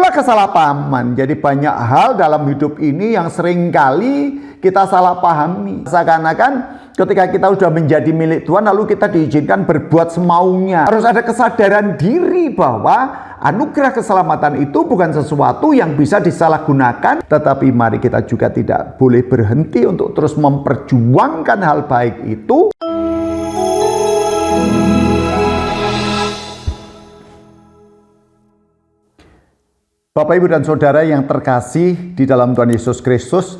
Itulah kesalahpahaman. Jadi banyak hal dalam hidup ini yang seringkali kita salah pahami. Seakan-akan ketika kita sudah menjadi milik Tuhan, lalu kita diizinkan berbuat semaunya. Harus ada kesadaran diri bahwa anugerah keselamatan itu bukan sesuatu yang bisa disalahgunakan. Tetapi mari kita juga tidak boleh berhenti untuk terus memperjuangkan hal baik itu. Bapak, Ibu, dan Saudara yang terkasih di dalam Tuhan Yesus Kristus,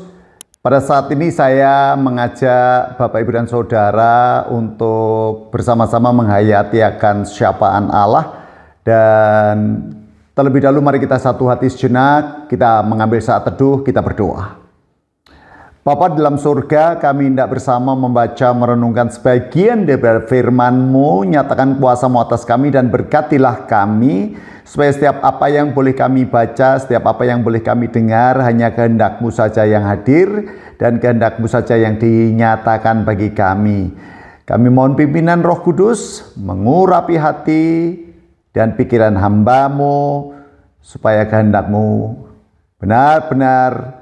pada saat ini saya mengajak Bapak, Ibu, dan Saudara untuk bersama-sama menghayati akan syafaan Allah. Dan terlebih dahulu mari kita satu hati sejenak, kita mengambil saat teduh, kita berdoa. Bapa dalam surga, kami hendak bersama membaca merenungkan sebagian dari firman-Mu. Nyatakan kuasa-Mu atas kami dan berkatilah kami, supaya setiap apa yang boleh kami baca, setiap apa yang boleh kami dengar, hanya kehendak-Mu saja yang hadir dan kehendak-Mu saja yang dinyatakan bagi kami. Kami mohon pimpinan Roh Kudus mengurapi hati dan pikiran hamba-Mu, supaya kehendak-Mu benar-benar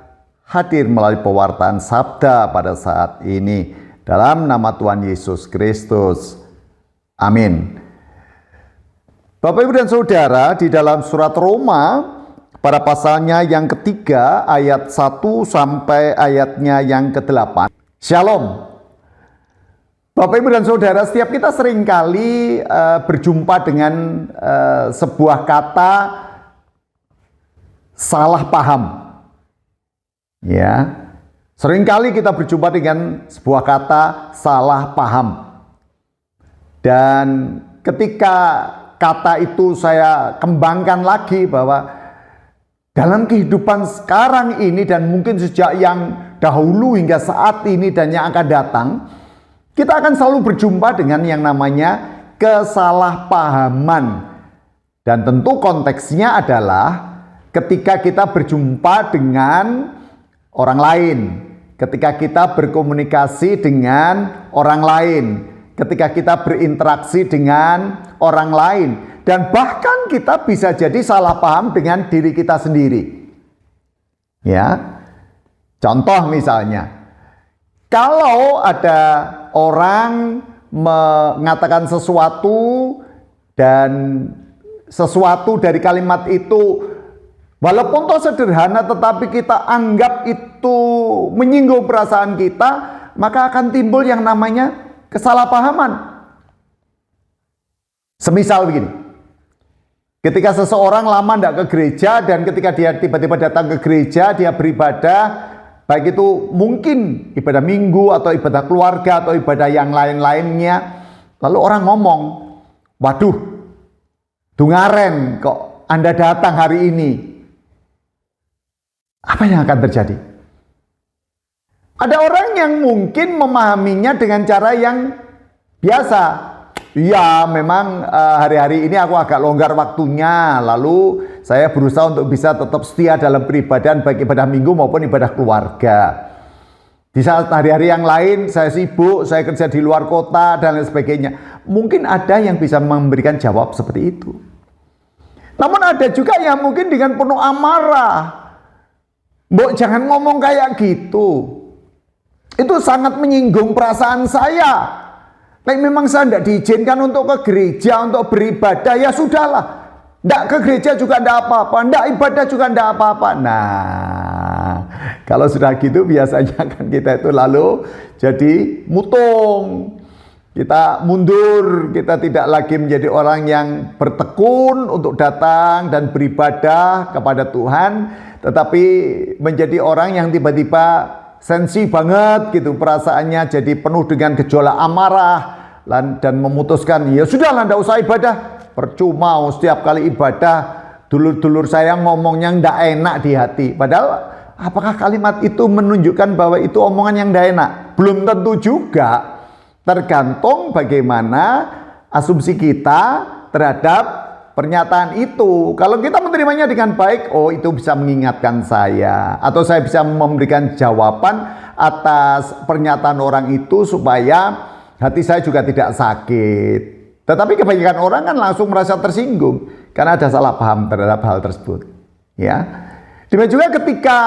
hadir melalui pewartaan sabda pada saat ini. Dalam nama Tuhan Yesus Kristus. Amin. Bapak, Ibu, dan Saudara, di dalam surat Roma pada pasalnya yang ketiga ayat 1 sampai ayatnya yang ke-8. Shalom. Bapak, Ibu, dan Saudara, setiap kita seringkali berjumpa dengan sebuah kata salah paham. Ya, seringkali kita berjumpa dengan sebuah kata salah paham. Dan ketika kata itu saya kembangkan lagi bahwa dalam kehidupan sekarang ini dan mungkin sejak yang dahulu hingga saat ini dan yang akan datang, kita akan selalu berjumpa dengan yang namanya kesalahpahaman. Dan tentu konteksnya adalah ketika kita berjumpa dengan orang lain, ketika kita berkomunikasi dengan orang lain, ketika kita berinteraksi dengan orang lain, dan bahkan kita bisa jadi salah paham dengan diri kita sendiri. Ya, contoh misalnya, kalau ada orang mengatakan sesuatu dan sesuatu dari kalimat itu walaupun toh sederhana, tetapi kita anggap itu menyinggung perasaan kita, maka akan timbul yang namanya kesalahpahaman. Semisal begini, ketika seseorang lama tidak ke gereja dan ketika dia tiba-tiba datang ke gereja, dia beribadah, baik itu mungkin ibadah minggu atau ibadah keluarga atau ibadah yang lain-lainnya, lalu orang ngomong, waduh, dungaren kok Anda datang hari ini. Apa yang akan terjadi? Ada orang yang mungkin memahaminya dengan cara yang biasa. Ya, memang hari-hari ini aku agak longgar waktunya, lalu saya berusaha untuk bisa tetap setia dalam peribadahan baik ibadah minggu maupun ibadah keluarga. Di saat hari-hari yang lain saya sibuk, saya kerja di luar kota dan lain sebagainya. Mungkin ada yang bisa memberikan jawab seperti itu. Namun ada juga yang mungkin dengan penuh amarah. Mbok jangan ngomong kayak gitu. Itu sangat menyinggung perasaan saya. Memang saya tidak diizinkan untuk ke gereja, untuk beribadah, ya sudahlah. Tidak ke gereja juga tidak apa-apa, tidak ibadah juga tidak apa-apa. Nah, kalau sudah gitu biasanya kan kita itu lalu jadi mutung. Kita mundur, kita tidak lagi menjadi orang yang bertekun untuk datang dan beribadah kepada Tuhan, tetapi menjadi orang yang tiba-tiba sensi banget gitu perasaannya, jadi penuh dengan gejolak amarah dan memutuskan ya sudahlah tidak usah ibadah, percuma setiap kali ibadah dulur-dulur saya ngomongnya tidak enak di hati. Padahal apakah kalimat itu menunjukkan bahwa itu omongan yang tidak enak? Belum tentu juga, tergantung bagaimana asumsi kita terhadap pernyataan itu. Kalau kita menerimanya dengan baik, oh itu bisa mengingatkan saya, atau saya bisa memberikan jawaban atas pernyataan orang itu supaya hati saya juga tidak sakit. Tetapi kebanyakan orang kan langsung merasa tersinggung karena ada salah paham terhadap hal tersebut. Ya, demikian juga ketika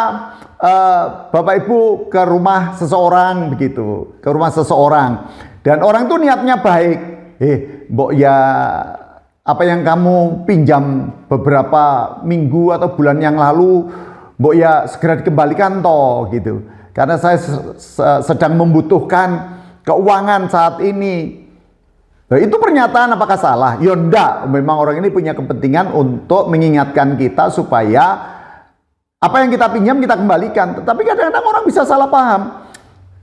Bapak Ibu ke rumah seseorang begitu, ke rumah seseorang, dan orang itu niatnya baik, mbok ya apa yang kamu pinjam beberapa minggu atau bulan yang lalu, mbok ya segera dikembalikan toh gitu, karena saya sedang membutuhkan keuangan saat ini. Nah, itu pernyataan apakah salah? Ya enggak, memang orang ini punya kepentingan untuk mengingatkan kita supaya apa yang kita pinjam kita kembalikan. Tetapi kadang-kadang orang bisa salah paham.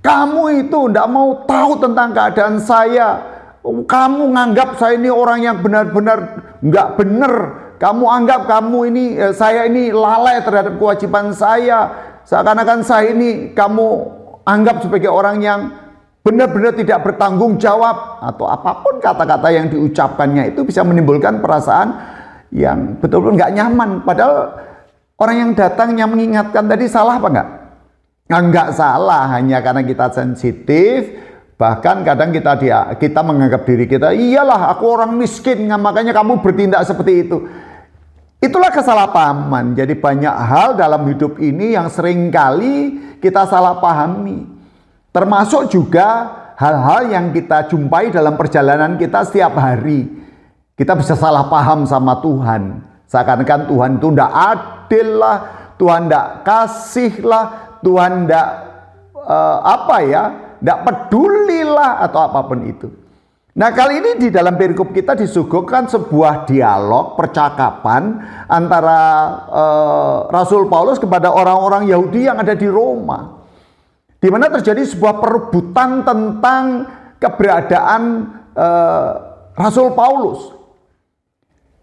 Kamu itu enggak mau tahu tentang keadaan saya. Kamu nganggap saya ini orang yang benar-benar enggak benar. Kamu anggap saya ini lalai terhadap kewajiban saya. Seakan-akan saya ini kamu anggap sebagai orang yang benar-benar tidak bertanggung jawab, atau apapun kata-kata yang diucapkannya itu bisa menimbulkan perasaan yang betul-betul nggak nyaman. Padahal orang yang datangnya mengingatkan tadi salah apa enggak? Nggak salah, hanya karena kita sensitif. Bahkan kadang kita menganggap diri kita, iyalah aku orang miskin, makanya kamu bertindak seperti itu. Itulah kesalahpahaman. Jadi banyak hal dalam hidup ini yang seringkali kita salah pahami. Termasuk juga hal-hal yang kita jumpai dalam perjalanan kita setiap hari. Kita bisa salah paham sama Tuhan. Seakan-akan Tuhan itu tidak adil lah, Tuhan tidak kasih lah, Tuhan tidak tidak peduli lah, atau apapun itu. Nah, kali ini di dalam perikop kita disuguhkan sebuah dialog, percakapan antara Rasul Paulus kepada orang-orang Yahudi yang ada di Roma, di mana terjadi sebuah perebutan tentang keberadaan Rasul Paulus.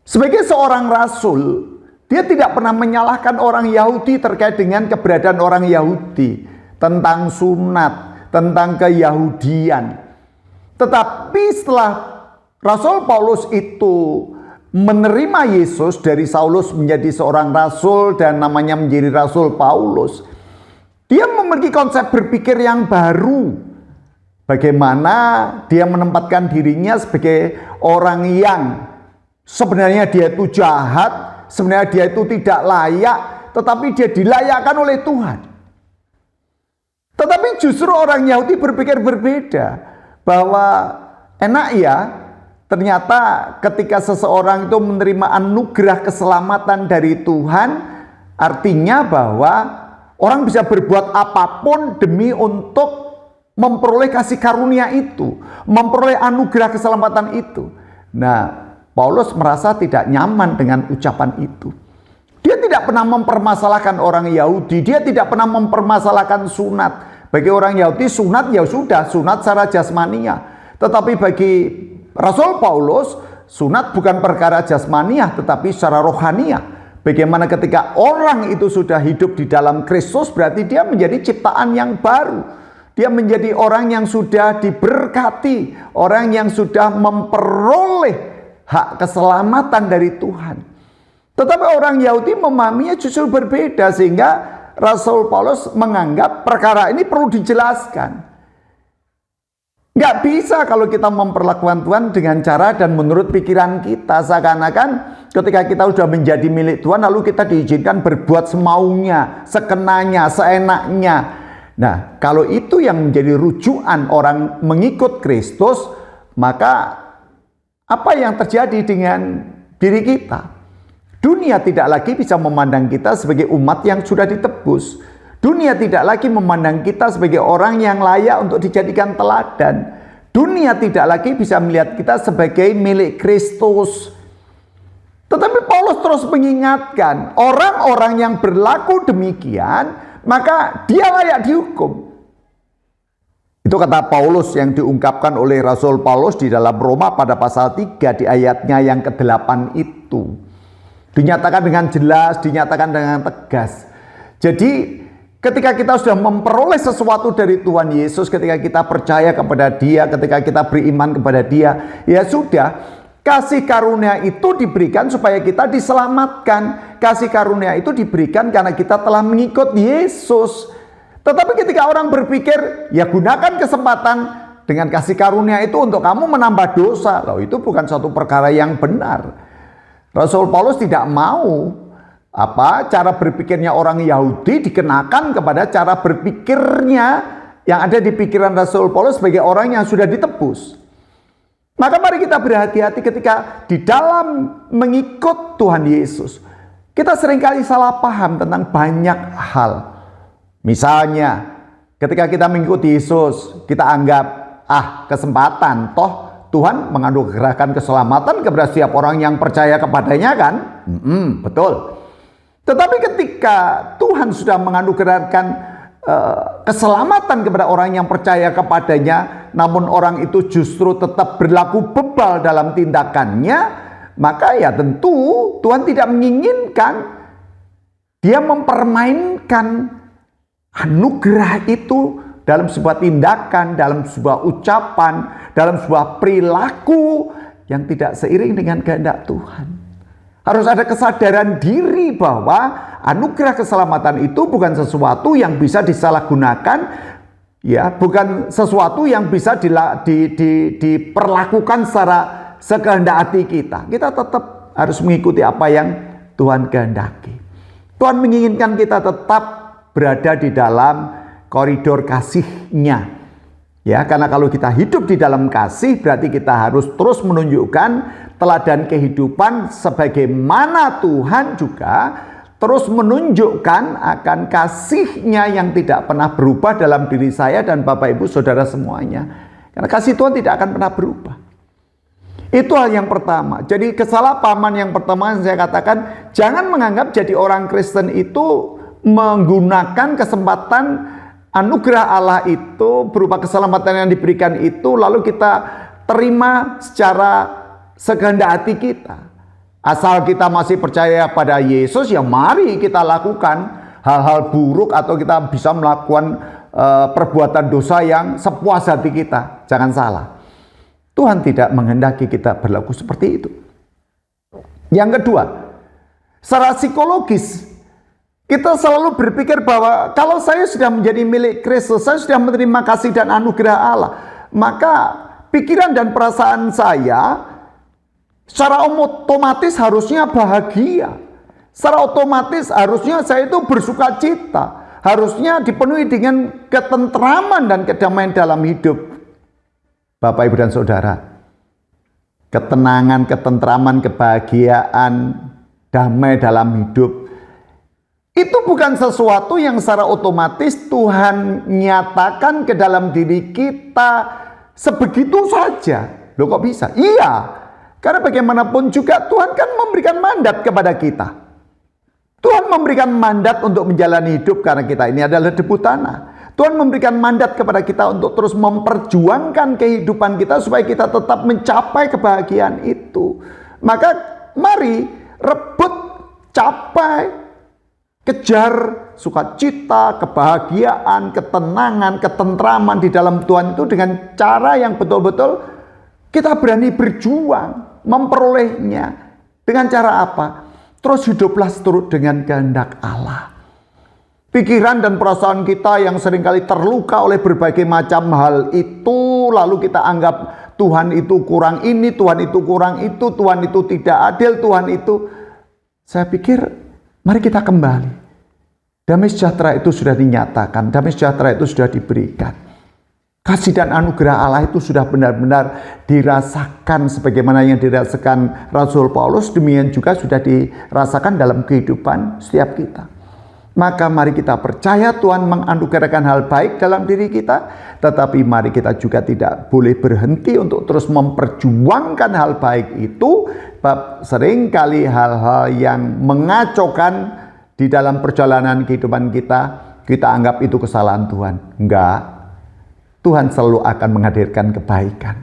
Sebagai seorang rasul, dia tidak pernah menyalahkan orang Yahudi terkait dengan keberadaan orang Yahudi, tentang sunat, tentang keyahudian. Tetapi setelah Rasul Paulus itu menerima Yesus dari Saulus menjadi seorang rasul dan namanya menjadi Rasul Paulus, dia memiliki konsep berpikir yang baru. Bagaimana dia menempatkan dirinya sebagai orang yang sebenarnya dia itu jahat, sebenarnya dia itu tidak layak, tetapi dia dilayakkan oleh Tuhan. Tetapi justru orang Yahudi berpikir berbeda, bahwa enak ya, ternyata ketika seseorang itu menerima anugerah keselamatan dari Tuhan, artinya bahwa orang bisa berbuat apapun demi untuk memperoleh kasih karunia itu, memperoleh anugerah keselamatan itu. Nah, Paulus merasa tidak nyaman dengan ucapan itu. Dia tidak pernah mempermasalahkan orang Yahudi, dia tidak pernah mempermasalahkan sunat. Bagi orang Yahudi sunat ya sudah, sunat secara jasmania. Tetapi bagi Rasul Paulus, sunat bukan perkara jasmania tetapi secara rohania. Bagaimana ketika orang itu sudah hidup di dalam Kristus, berarti dia menjadi ciptaan yang baru. Dia menjadi orang yang sudah diberkati, orang yang sudah memperoleh hak keselamatan dari Tuhan. Tetapi orang Yahudi memahaminya justru berbeda, sehingga Rasul Paulus menganggap perkara ini perlu dijelaskan. Nggak bisa kalau kita memperlakukan Tuhan dengan cara dan menurut pikiran kita. Seakan-akan ketika kita sudah menjadi milik Tuhan, lalu kita diizinkan berbuat semaunya, sekenanya, seenaknya. Nah, kalau itu yang menjadi rujukan orang mengikut Kristus, maka apa yang terjadi dengan diri kita? Dunia tidak lagi bisa memandang kita sebagai umat yang sudah ditebus. Dunia tidak lagi memandang kita sebagai orang yang layak untuk dijadikan teladan. Dunia tidak lagi bisa melihat kita sebagai milik Kristus. Tetapi Paulus terus mengingatkan, orang-orang yang berlaku demikian, maka dia layak dihukum. Itu kata Paulus yang diungkapkan oleh Rasul Paulus di dalam Roma pada pasal 3 di ayatnya yang ke-8 itu. Dinyatakan dengan jelas, dinyatakan dengan tegas. Jadi ketika kita sudah memperoleh sesuatu dari Tuhan Yesus, ketika kita percaya kepada Dia, ketika kita beriman kepada Dia, ya sudah, kasih karunia itu diberikan supaya kita diselamatkan. Kasih karunia itu diberikan karena kita telah mengikut Yesus. Tetapi ketika orang berpikir, ya gunakan kesempatan dengan kasih karunia itu untuk kamu menambah dosa, loh itu bukan suatu perkara yang benar. Rasul Paulus tidak mau cara berpikirnya orang Yahudi dikenakan kepada cara berpikirnya yang ada di pikiran Rasul Paulus sebagai orang yang sudah ditebus. Maka mari kita berhati-hati ketika di dalam mengikut Tuhan Yesus. Kita seringkali salah paham tentang banyak hal. Misalnya, ketika kita mengikuti Yesus, kita anggap, kesempatan, toh Tuhan menganugerahkan keselamatan kepada setiap orang yang percaya kepadanya kan? Betul. Tetapi ketika Tuhan sudah menganugerahkan keselamatan kepada orang yang percaya kepadanya, namun orang itu justru tetap berlaku bebal dalam tindakannya, maka ya tentu Tuhan tidak menginginkan dia mempermainkan anugerah itu dalam sebuah tindakan, dalam sebuah ucapan, dalam sebuah perilaku yang tidak seiring dengan kehendak Tuhan. Harus ada kesadaran diri bahwa anugerah keselamatan itu bukan sesuatu yang bisa disalahgunakan, ya, bukan sesuatu yang bisa diperlakukan secara sekehendak hati kita. Kita tetap harus mengikuti apa yang Tuhan kehendaki. Tuhan menginginkan kita tetap berada di dalam koridor kasih-Nya. Ya, karena kalau kita hidup di dalam kasih, berarti kita harus terus menunjukkan teladan kehidupan sebagaimana Tuhan juga terus menunjukkan akan kasih-Nya yang tidak pernah berubah dalam diri saya dan Bapak Ibu Saudara semuanya. Karena kasih Tuhan tidak akan pernah berubah. Itu hal yang pertama. Jadi kesalahpahaman yang pertama yang saya katakan, jangan menganggap jadi orang Kristen itu menggunakan kesempatan anugerah Allah itu berupa keselamatan yang diberikan itu lalu kita terima secara sekehendak hati kita. Asal kita masih percaya pada Yesus, ya mari kita lakukan hal-hal buruk atau kita bisa melakukan perbuatan dosa yang sepuas hati kita. Jangan salah. Tuhan tidak menghendaki kita berlaku seperti itu. Yang kedua, secara psikologis, kita selalu berpikir bahwa kalau saya sudah menjadi milik Kristus, saya sudah menerima kasih dan anugerah Allah, maka pikiran dan perasaan saya secara otomatis harusnya bahagia. Secara otomatis harusnya saya itu bersuka cita. Harusnya dipenuhi dengan ketentraman dan kedamaian dalam hidup. Bapak, Ibu, dan Saudara, ketenangan, ketentraman, kebahagiaan, damai dalam hidup, itu bukan sesuatu yang secara otomatis Tuhan nyatakan ke dalam diri kita sebegitu saja. Loh, kok bisa? Iya, karena bagaimanapun juga Tuhan kan memberikan mandat kepada kita. Tuhan memberikan mandat untuk menjalani hidup karena kita ini adalah debu tanah. Tuhan memberikan mandat kepada kita untuk terus memperjuangkan kehidupan kita supaya kita tetap mencapai kebahagiaan itu. Maka mari rebut, capai, kejar sukacita, kebahagiaan, ketenangan, ketentraman di dalam Tuhan itu dengan cara yang betul-betul kita berani berjuang memperolehnya. Dengan cara apa? Terus hiduplah seturut dengan kehendak Allah. Pikiran dan perasaan kita yang seringkali terluka oleh berbagai macam hal itu, lalu kita anggap Tuhan itu kurang ini, Tuhan itu kurang itu, Tuhan itu tidak adil, Tuhan itu. Saya pikir mari kita kembali. Damai sejahtera itu sudah dinyatakan, damai sejahtera itu sudah diberikan. Kasih dan anugerah Allah itu sudah benar-benar dirasakan sebagaimana yang dirasakan Rasul Paulus, demikian juga sudah dirasakan dalam kehidupan setiap kita. Maka mari kita percaya Tuhan menganugerahkan hal baik dalam diri kita, tetapi mari kita juga tidak boleh berhenti untuk terus memperjuangkan hal baik itu. Seringkali hal-hal yang mengacaukan di dalam perjalanan kehidupan kita anggap itu kesalahan Tuhan. Enggak. Tuhan selalu akan menghadirkan kebaikan.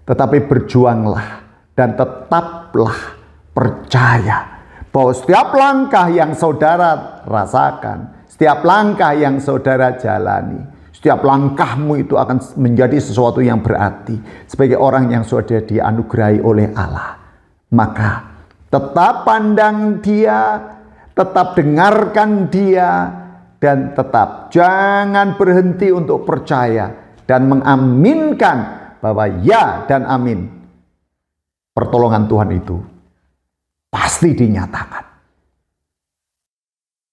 Tetapi berjuanglah dan tetaplah percaya bahwa setiap langkah yang saudara rasakan, setiap langkah yang saudara jalani, setiap langkahmu itu akan menjadi sesuatu yang berarti sebagai orang yang sudah dianugerahi oleh Allah. Maka tetap pandang Dia, tetap dengarkan Dia, dan tetap jangan berhenti untuk percaya dan mengaminkan bahwa ya dan amin, pertolongan Tuhan itu pasti dinyatakan.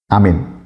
Amin.